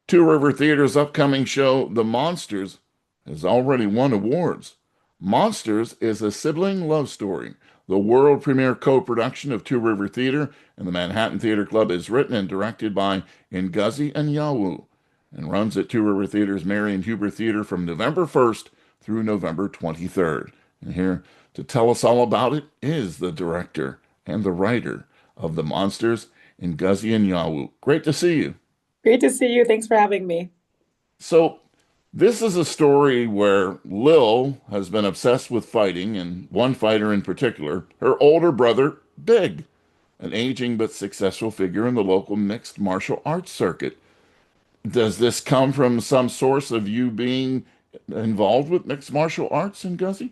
Two River Theater's upcoming show, The Monsters, has already won awards. Monsters is a sibling love story. The world premiere co-production of Two River Theater and the Manhattan Theater Club is written and directed by Ngozi Anyanwu and runs at Two River Theater's Marion Huber Theater from November 1st through November 23rd. And here to tell us all about it is the director and the writer of The Monsters, Ngozi Anyanwu. Great to see you. Great to see you. Thanks for having me. So, this is a story where Lil has been obsessed with fighting, and one fighter in particular, her older brother, Big, an aging but successful figure in the local mixed martial arts circuit. Does this come from some source of you being involved with mixed martial arts in Guzzy?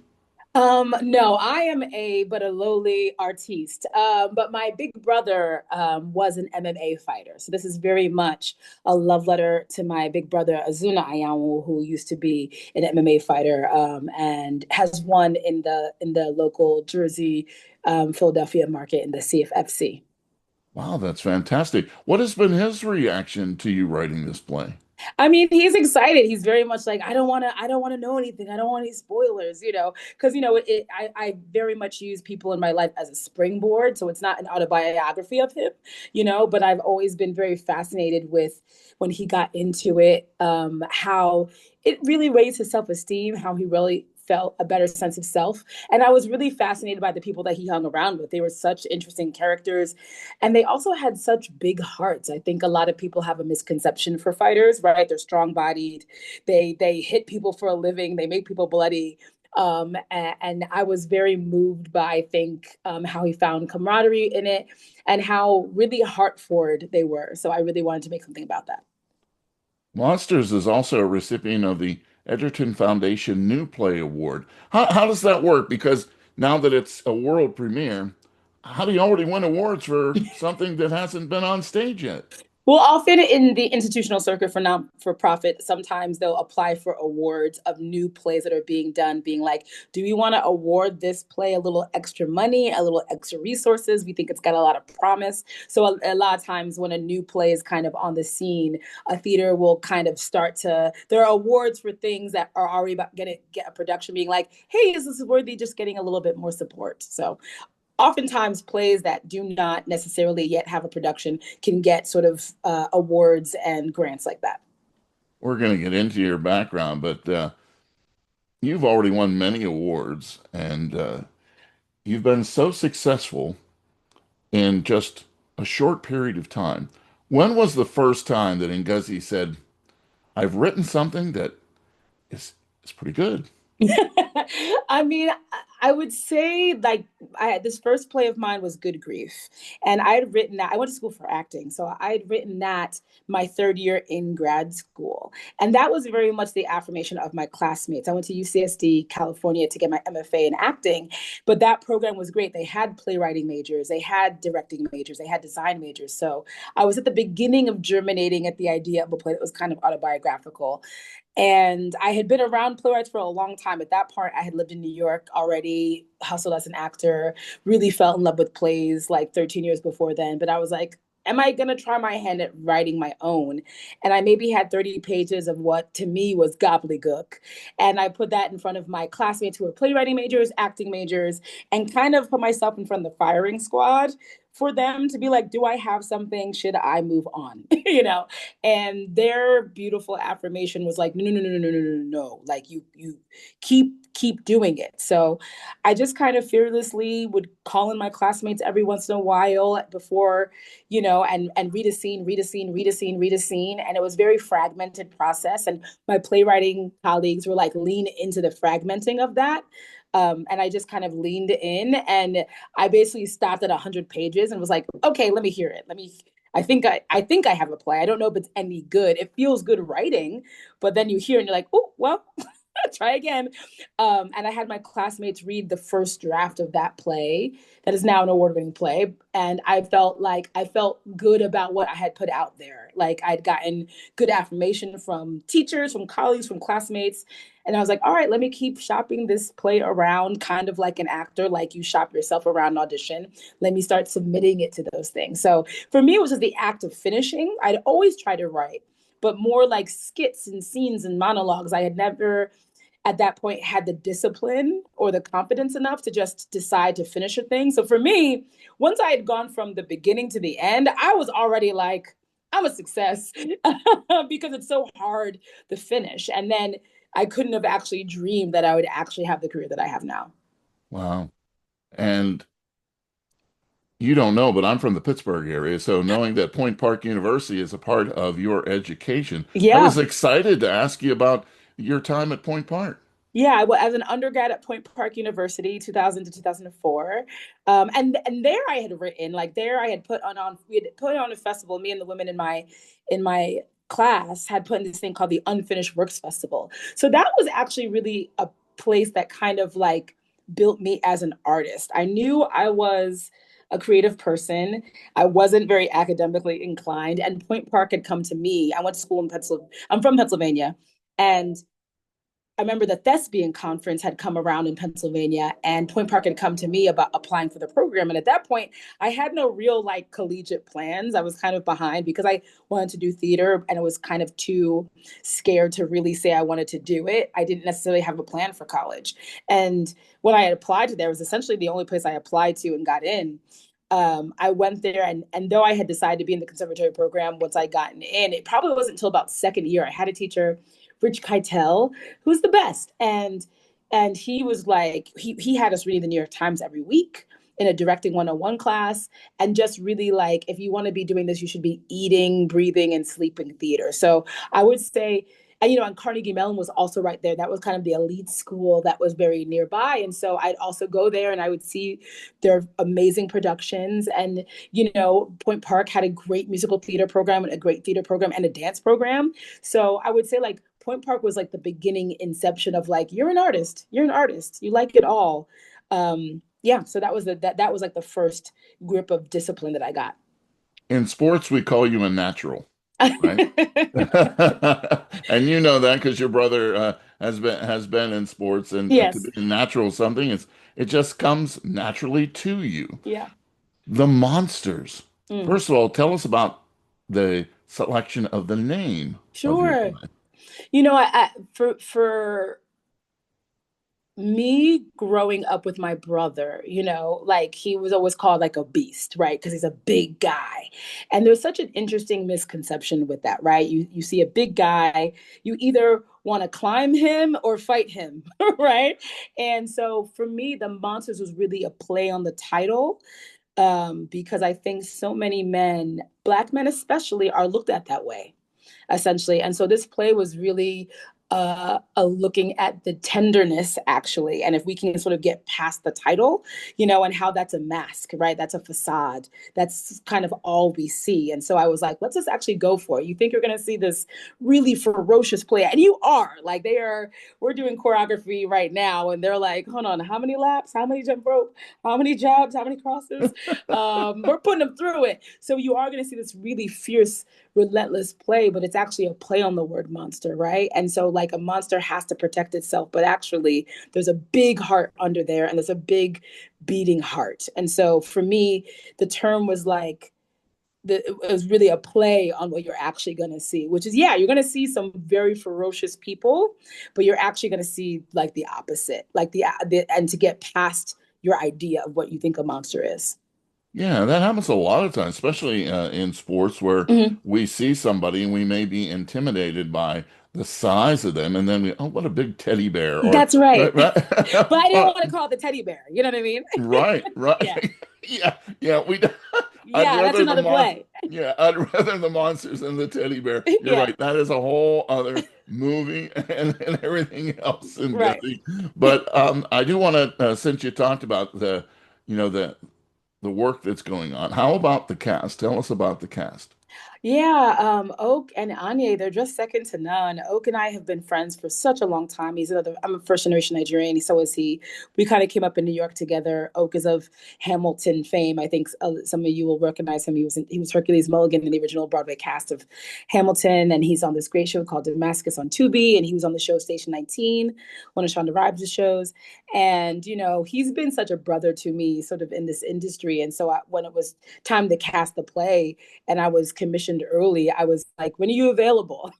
No, I am a lowly artiste. But my big brother was an MMA fighter. So this is very much a love letter to my big brother Azuna Ayanwu, who used to be an MMA fighter and has won in the local Jersey, Philadelphia market in the CFFC. Wow, that's fantastic. What has been his reaction to you writing this play? I mean, he's excited. He's very much like, I don't want to know anything. I don't want any spoilers, because, I very much use people in my life as a springboard. So it's not an autobiography of him, but I've always been very fascinated with when he got into it, how it really raised his self-esteem, how he really felt a better sense of self. And I was really fascinated by the people that he hung around with. They were such interesting characters. And they also had such big hearts. I think a lot of people have a misconception for fighters, right? They're strong-bodied. They hit people for a living. They make people bloody. And I was very moved by, I think, how he found camaraderie in it and how really heart forward they were. So I really wanted to make something about that. Monsters is also a recipient of the Edgerton Foundation New Play Award. How does that work? Because now that it's a world premiere, how do you already win awards for something that hasn't been on stage yet? Well, often in the institutional circuit for non for profit, sometimes they'll apply for awards of new plays that are being done, being like, do we want to award this play a little extra money, a little extra resources? We think it's got a lot of promise. So a lot of times when a new play is kind of on the scene, a theater will kind of start to, there are awards for things that are already about going to get a production being like, hey, is this worthy just getting a little bit more support? So oftentimes plays that do not necessarily yet have a production can get sort of awards and grants like that. We're going to get into your background, but you've already won many awards, and you've been so successful in just a short period of time. When was the first time that Ngozi said, I've written something that is pretty good? I mean, I would say like this first play of mine was Good Grief, and I had written that. I went to school for acting, so I had written that my third year in grad school, and that was very much the affirmation of my classmates. I went to UCSD, California, to get my MFA in acting, but that program was great. They had playwriting majors, they had directing majors, they had design majors. So I was at the beginning of germinating at the idea of a play that was kind of autobiographical. And I had been around playwrights for a long time. At that point, I had lived in New York already, hustled as an actor, really fell in love with plays like 13 years before then. But I was like, am I going to try my hand at writing my own? And I maybe had 30 pages of what to me was gobbledygook. And I put that in front of my classmates who were playwriting majors, acting majors, and kind of put myself in front of the firing squad for them to be like, do I have something? Should I move on? And their beautiful affirmation was like, no, no, no, no, no, no, no, no. Like you keep doing it. So I just kind of fearlessly would call in my classmates every once in a while before, and read a scene, read a scene, read a scene, read a scene. And it was very fragmented process. And my playwriting colleagues were like, lean into the fragmenting of that. And I just kind of leaned in and I basically stopped at 100 pages and was like, okay, let me hear it. I think I have a play. I don't know if it's any good. It feels good writing, but then you hear and you're like, oh, well, try again. And I had my classmates read the first draft of that play that is now an award-winning play. And I felt good about what I had put out there. Like I'd gotten good affirmation from teachers, from colleagues, from classmates. And I was like, all right, let me keep shopping this play around, kind of like an actor, like you shop yourself around an audition. Let me start submitting it to those things. So for me, it was just the act of finishing. I'd always try to write, but more like skits and scenes and monologues. I had never at that point had the discipline or the confidence enough to just decide to finish a thing. So for me, once I had gone from the beginning to the end, I was already like, I'm a success because it's so hard to finish. And then I couldn't have actually dreamed that I would actually have the career that I have now. Wow. And you don't know, but I'm from the Pittsburgh area. So knowing that Point Park University is a part of your education, I was Yeah. excited to ask you about your time at Point Park. Yeah, well, as an undergrad at Point Park University, 2000 to 2004, and there I had written, like there I had we had put on a festival. Me and the women in my class had put in this thing called the Unfinished Works Festival. So that was actually really a place that kind of like built me as an artist. I knew I was a creative person. I wasn't very academically inclined, and Point Park had come to me. I went to school in Pennsylvania. I'm from Pennsylvania, and I remember the thespian conference had come around in Pennsylvania, and Point Park had come to me about applying for the program. And at that point, I had no real like collegiate plans. I was kind of behind because I wanted to do theater and I was kind of too scared to really say I wanted to do it. I didn't necessarily have a plan for college. And when I had applied to there, it was essentially the only place I applied to and got in. I went there, and though I had decided to be in the conservatory program once I gotten in, it probably wasn't until about second year. I had a teacher, Rich Keitel, who's the best. And he was like, he had us reading the New York Times every week in a directing 101 class, and just really like, if you want to be doing this, you should be eating, breathing, and sleeping theater. So I would say, and, and Carnegie Mellon was also right there. That was kind of the elite school that was very nearby. And so I'd also go there and I would see their amazing productions. And, Point Park had a great musical theater program, and a great theater program, and a dance program. So I would say like Point Park was like the beginning inception of like, you're an artist, you like it all. Yeah, so that was that was like the first grip of discipline that I got. In sports, we call you a natural, right? And you know that because your brother has been in sports, and to Yes. be a natural something, it just comes naturally to you. Yeah. The monsters. Mm. First of all, tell us about the selection of the name of your Sure. play. For me growing up with my brother, like he was always called like a beast, right? Because he's a big guy. And there's such an interesting misconception with that, right? You see a big guy, you either want to climb him or fight him, right? And so for me, the monsters was really a play on the title, because I think so many men, Black men especially, are looked at that way essentially. And so this play was really a looking at the tenderness, actually. And if we can sort of get past the title, and how that's a mask, right? That's a facade. That's kind of all we see. And so I was like, let's just actually go for it. You think you're going to see this really ferocious play, and you are. Like, we're doing choreography right now, and they're like, hold on, how many laps, how many jump rope, how many jabs, how many crosses? We're putting them through it. So you are going to see this really fierce, relentless play, but it's actually a play on the word monster, right? And so like a monster has to protect itself, but actually there's a big heart under there, and there's a big beating heart. And so for me, the term was like, it was really a play on what you're actually going to see, which is, yeah, you're going to see some very ferocious people, but you're actually going to see like the opposite, like and to get past your idea of what you think a monster is. Yeah, that happens a lot of times, especially in sports where Mm-hmm. we see somebody and we may be intimidated by the size of them, and then we, oh, what a big teddy bear, or That's right. right, right, But I didn't want to call it the teddy bear. You know what I mean? right, Yeah. right. Yeah, yeah. I'd Yeah, that's rather the another monster. play. Yeah, I'd rather the monsters than the teddy bear. You're Yeah. right. That is a whole other movie and everything else in Right. Disney. But I do want to, since you talked about you know, the work that's going on. How about the cast? Tell us about the cast. Yeah, Oak and Anya, they're just second to none. Oak and I have been friends for such a long time. I'm a first generation Nigerian, so is he. We kind of came up in New York together. Oak is of Hamilton fame. I think some of you will recognize him. He was Hercules Mulligan in the original Broadway cast of Hamilton, and he's on this great show called Damascus on Tubi, and he was on the show Station 19, one of Shonda Rhimes' shows. And he's been such a brother to me, sort of in this industry. And so when it was time to cast the play, and I was commissioned auditioned early, I was like, when are you available?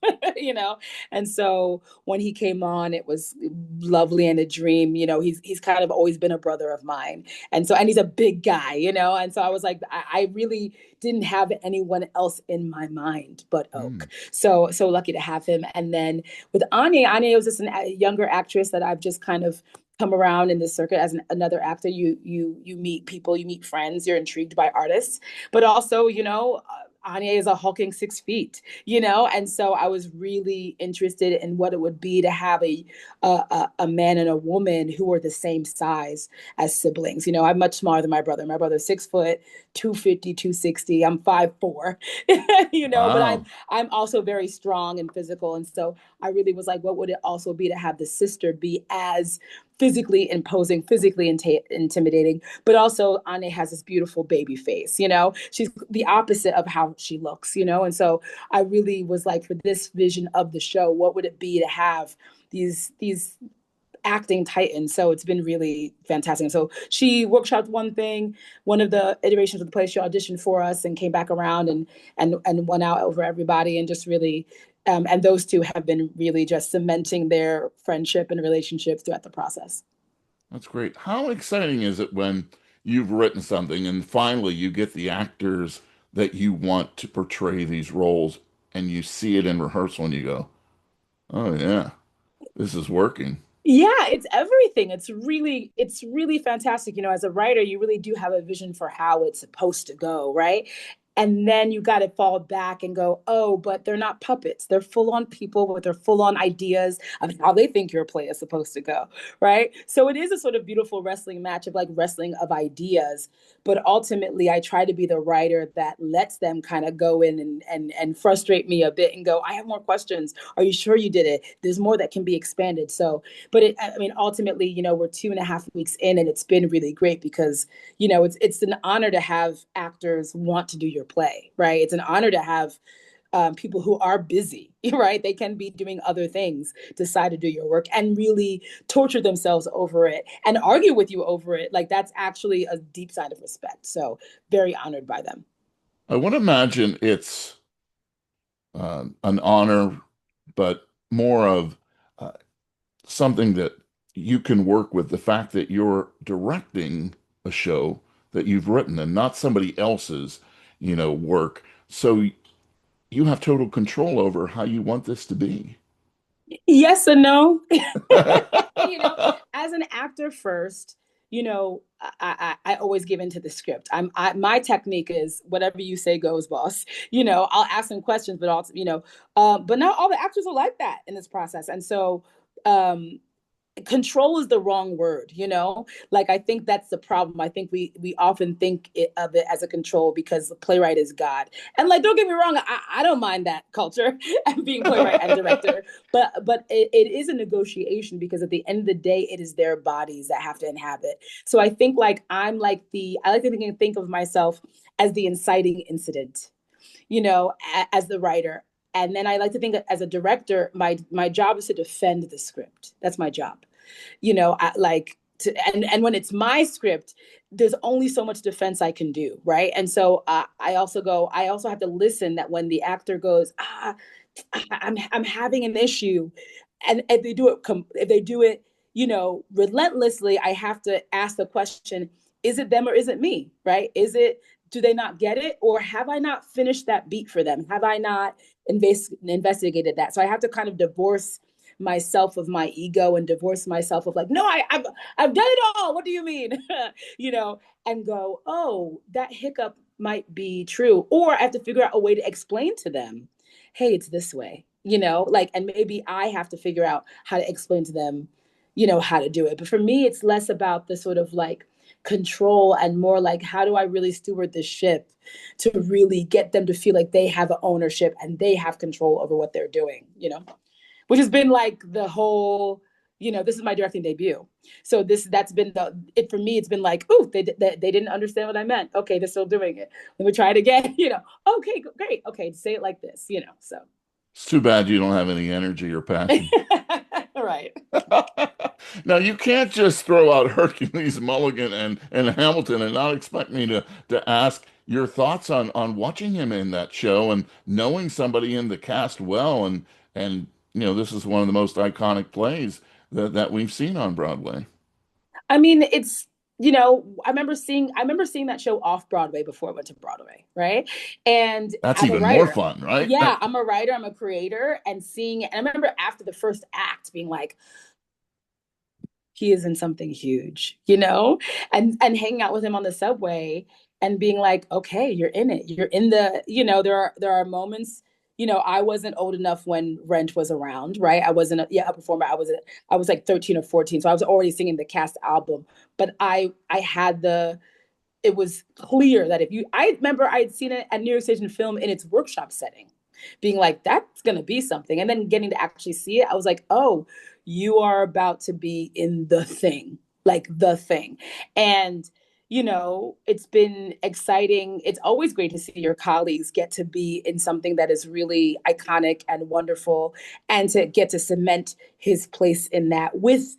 And so when he came on, it was lovely and a dream. He's kind of always been a brother of mine. And he's a big guy, and so I was like, I really didn't have anyone else in my mind but Mm. Oak. So lucky to have him. And then with Anya was just a younger actress that I've just kind of come around in this circuit as another actor. You meet people, you meet friends, you're intrigued by artists, but also, Anya is a hulking 6 feet, and so I was really interested in what it would be to have a man and a woman who are the same size as siblings. I'm much smaller than my brother. My brother's 6 foot, 250, 260. I'm 5'4", but I'm Wow. I'm also very strong and physical. And so I really was like, what would it also be to have the sister be as physically imposing, physically intimidating, but also Ane has this beautiful baby face, she's the opposite of how she looks, and so I really was like, for this vision of the show, what would it be to have these acting titans? So it's been really fantastic. And so she workshopped one of the iterations of the play. She auditioned for us and came back around and won out over everybody, and just really and those two have been really just cementing their friendship and relationship throughout the process. That's great. How exciting is it when you've written something and finally you get the actors that you want to portray these roles and you see it in rehearsal and you go, oh yeah, this is working. Yeah, it's everything. It's really fantastic. As a writer, you really do have a vision for how it's supposed to go, right? And then you got to fall back and go, oh, but they're not puppets. They're full on people with their full on ideas of how they think your play is supposed to go, right? So it is a sort of beautiful wrestling match of like wrestling of ideas. But ultimately, I try to be the writer that lets them kind of go in and frustrate me a bit and go, I have more questions. Are you sure you did it? There's more that can be expanded. So I mean, ultimately, we're 2.5 weeks in, and it's been really great because, it's an honor to have actors want to do your play, right? It's an honor to have people who are busy, right? They can be doing other things, decide to do your work and really torture themselves over it and argue with you over it. Like, that's actually a deep sign of respect. So very honored by them. I would imagine it's an honor, but more of uh, something that you can work with the fact that you're directing a show that you've written and not somebody else's, work. So you have total control over how you want this to be. Yes and no. you know, as an actor first, I always give into the script. My technique is whatever you say goes, boss. I'll ask some questions, but also, but not all the actors are like that in this process. And so, control is the wrong word, like I think that's the problem. I think we often think of it as a control because the playwright is God, and like, don't get me wrong, I don't mind that culture and being playwright and director, but it is a negotiation because at the end of the day it is their bodies that have to inhabit. So I think like I like to think of myself as the inciting incident, as the writer. And then I like to think that as a director, my job is to defend the script. That's my job. And when it's my script, there's only so much defense I can do, right? And so I also have to listen that when the actor goes, I'm having an issue, and if they do it, relentlessly, I have to ask the question: is it them or is it me? Right? Do they not get it, or have I not finished that beat for them? Have I not investigated that? So I have to kind of divorce myself of my ego and divorce myself of like, no, I've done it all. What do you mean? you know, and go, oh, that hiccup might be true, or I have to figure out a way to explain to them, hey, it's this way, like, and maybe I have to figure out how to explain to them, how to do it. But for me, it's less about the sort of like control and more like, how do I really steward this ship to really get them to feel like they have ownership and they have control over what they're doing, which has been like the whole, this is my directing debut. So that's been it for me. It's been like, oh, they didn't understand what I meant. Okay, they're still doing it. Let me try it again. Okay, great. Okay, say it like this. So. It's too bad you don't have any energy or passion. Right. Now you can't just throw out Hercules, Mulligan, and Hamilton and not expect me to ask, your thoughts on watching him in that show and knowing somebody in the cast well, and this is one of the most iconic plays that we've seen on Broadway. I mean, it's I remember seeing that show off Broadway before it went to Broadway, right? And That's I'm a even more writer. fun, right? Yeah, I'm a writer, I'm a creator, and seeing it. And I remember after the first act being like, he is in something huge, and hanging out with him on the subway and being like, okay, you're in it. You're in the, there are moments, I wasn't old enough when Rent was around, right? I wasn't a performer. I was like 13 or 14. So I was already singing the cast album, but I had it was clear that I remember I had seen it at New York Station Film in its workshop setting, being like, that's going to be something. And then getting to actually see it, I was like, oh, you are about to be in the thing, like the thing. And, it's been exciting. It's always great to see your colleagues get to be in something that is really iconic and wonderful, and to get to cement his place in that with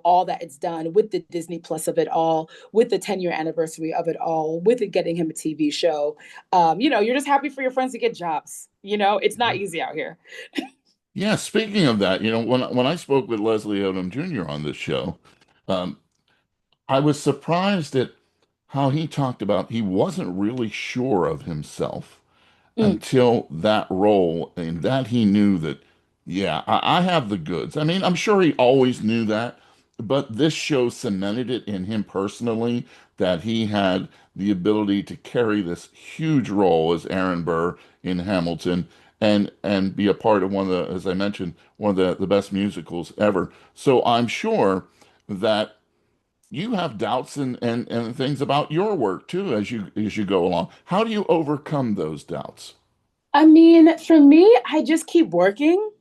all that it's done, with the Disney Plus of it all, with the 10-year anniversary of it all, with it getting him a TV show. You're just happy for your friends to get jobs. It's not easy out here. Yeah, speaking of that, when I spoke with Leslie Odom Jr. on this show, um, I was surprised at how he talked about he wasn't really sure of himself Mm. until that role, and that he knew that, yeah, I have the goods. I mean, I'm sure he always knew that, but this show cemented it in him personally that he had the ability to carry this huge role as Aaron Burr in Hamilton and be a part of one of the, as I mentioned, one of the best musicals ever. So I'm sure that you have doubts and things about your work too as you go along. How do you overcome those doubts? I mean, for me, I just keep working.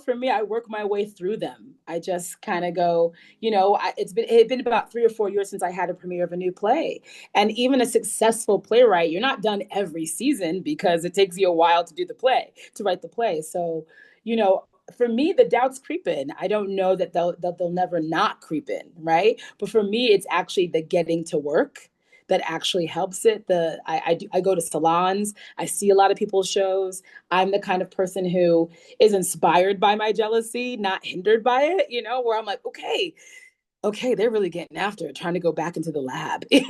For me, I work my way through them. I just kind of go, it had been about 3 or 4 years since I had a premiere of a new play. And even a successful playwright, you're not done every season because it takes you a while to do the play, to write the play. So, you know, for me, the doubts creep in. I don't know that they'll never not creep in, right? But for me, it's actually the getting to work that actually helps it. I go to salons, I see a lot of people's shows. I'm the kind of person who is inspired by my jealousy, not hindered by it, where I'm like, okay, they're really getting after it, trying to go back into the lab. you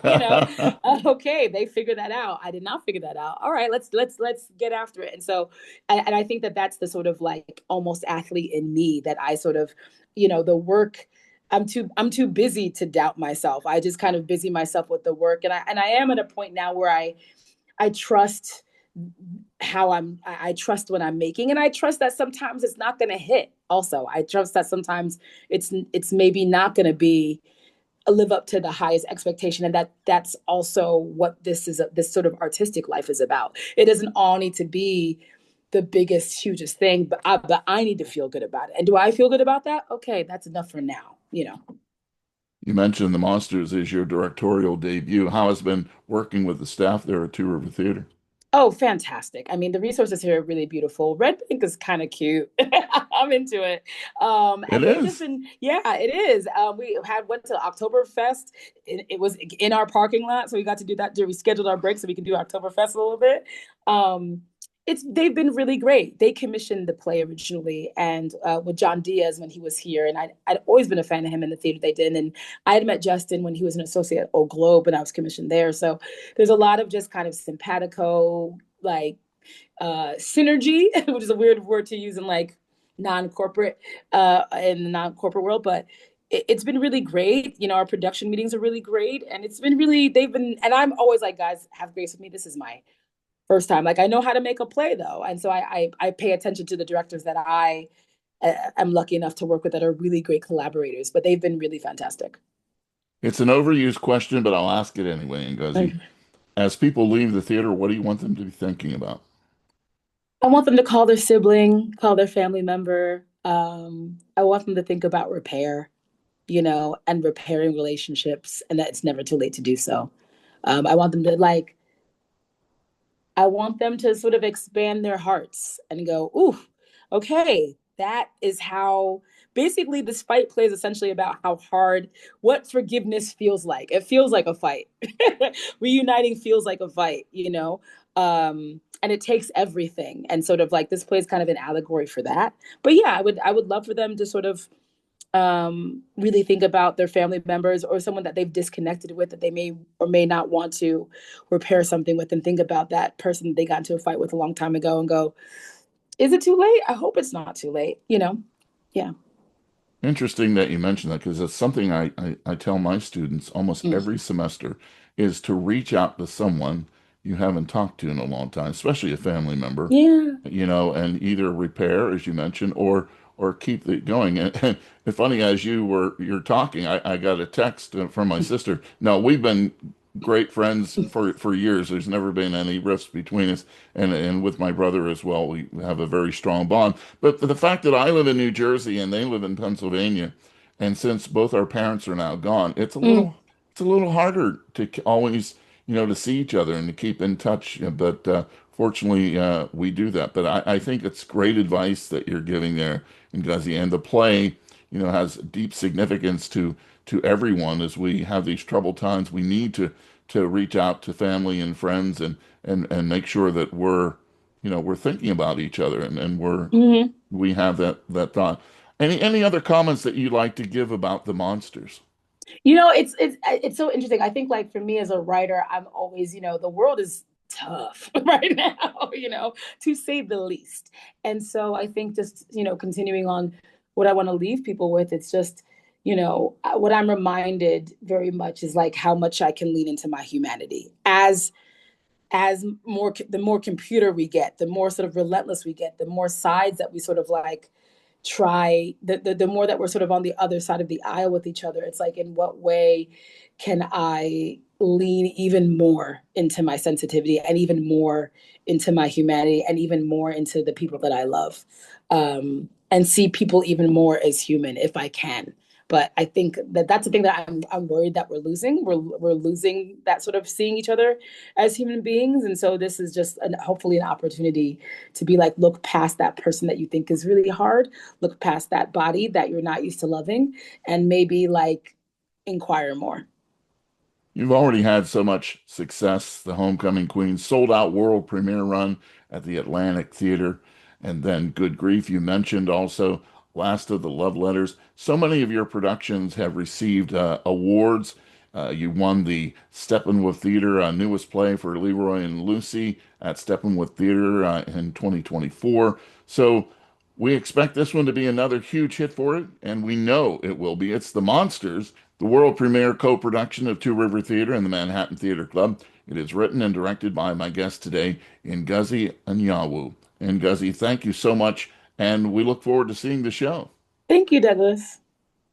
know, okay, they figured that out. I did not figure that out. All right, let's get after it. And so, and I think that that's the sort of like almost athlete in me that I sort of, the work. I'm too busy to doubt myself. I just kind of busy myself with the work, and I am at a point now where I trust I trust what I'm making, and I trust that sometimes it's not going to hit. Also, I trust that sometimes it's maybe not going to be a live up to the highest expectation, and that's also what this sort of artistic life is about. It doesn't all need to be the biggest, hugest thing, but I need to feel good about it. And do I feel good about that? Okay, that's enough for now. You mentioned The Monsters is your directorial debut. How has it been working with the staff there at Two River Theater? Oh, fantastic. I mean, the resources here are really beautiful. Red Pink is kind of cute. I'm into it. It And they've just is. been, yeah, it is. We went to Oktoberfest. It was in our parking lot. So we got to do that. We scheduled our break so we could do Oktoberfest a little bit. Um, they've been really great. They commissioned the play originally, and with John Diaz when he was here, and I'd always been a fan of him in the theater they did. And I had met Justin when he was an associate at Old Globe, and I was commissioned there. So there's a lot of just kind of simpatico, like synergy, which is a weird word to use in like non-corporate in the non-corporate world, but it's been really great. Our production meetings are really great, and it's been really they've been. And I'm always like, guys, have grace with me. This is my first time. Like I know how to make a play though, and so I pay attention to the directors that I am lucky enough to work with that are really great collaborators. But they've been really fantastic. It's an overused question, but I'll ask it anyway, Ngozi. As people leave the theater, what do you want them to be thinking about? I want them to call their sibling, call their family member. I want them to think about repair, and repairing relationships, and that it's never too late to do so. I want them to I want them to sort of expand their hearts and go, ooh, okay. that is how basically this fight play is essentially about how hard what forgiveness feels like. It feels like a fight. Reuniting feels like a fight, you know? And it takes everything. And sort of like this play is kind of an allegory for that. But yeah, I would love for them to sort of really think about their family members or someone that they've disconnected with that they may or may not want to repair something with, and think about that person that they got into a fight with a long time ago and go, is it too late? I hope it's not too late, you know? Yeah. Interesting that you mentioned that because it's something I tell my students almost Mm. every semester is to reach out to someone you haven't talked to in a long time, especially a family member, Yeah. and either repair, as you mentioned, or keep it going. And it's funny, as you're talking, I got a text from my sister. No, we've been great friends for years. There's never been any rifts between us, and with my brother as well, we have a very strong bond. But the fact that I live in New Jersey and they live in Pennsylvania, and since both our parents are now gone, Mm. it's a little harder to always, to see each other and to keep in touch. But fortunately, we do that. But I think it's great advice that you're giving there, Ngozi. And the play, has deep significance to everyone as we have these troubled times. We need to reach out to family and friends and make sure that we're thinking about each other and Hmm. we have that thought. Any other comments that you'd like to give about the monsters? It's so interesting. I think like for me as a writer, I'm always, the world is tough right now, to say the least. And so I think just, continuing on what I want to leave people with, it's just, what I'm reminded very much is like how much I can lean into my humanity as more the more computer we get, the more sort of relentless we get, the more sides that we sort of like try, the more that we're sort of on the other side of the aisle with each other. It's like, in what way can I lean even more into my sensitivity and even more into my humanity and even more into the people that I love, and see people even more as human if I can. But I think that that's the thing that I'm worried that we're losing. We're losing that sort of seeing each other as human beings. And so this is just hopefully an opportunity to be like, look past that person that you think is really hard, look past that body that you're not used to loving, and maybe like inquire more. You've already had so much success. The Homecoming Queen sold out world premiere run at the Atlantic Theater. And then Good Grief, you mentioned also Last of the Love Letters. So many of your productions have received awards. You won the Steppenwolf Theater newest play for Leroy and Lucy at Steppenwolf Theater in 2024. So we expect this one to be another huge hit for it, and we know it will be. It's The Monsters, the world premiere co-production of Two River Theater and the Manhattan Theater Club. It is written and directed by my guest today, Ngozi Anyanwu. Ngozi, thank you so much, and we look forward to seeing the show. Thank you, Douglas.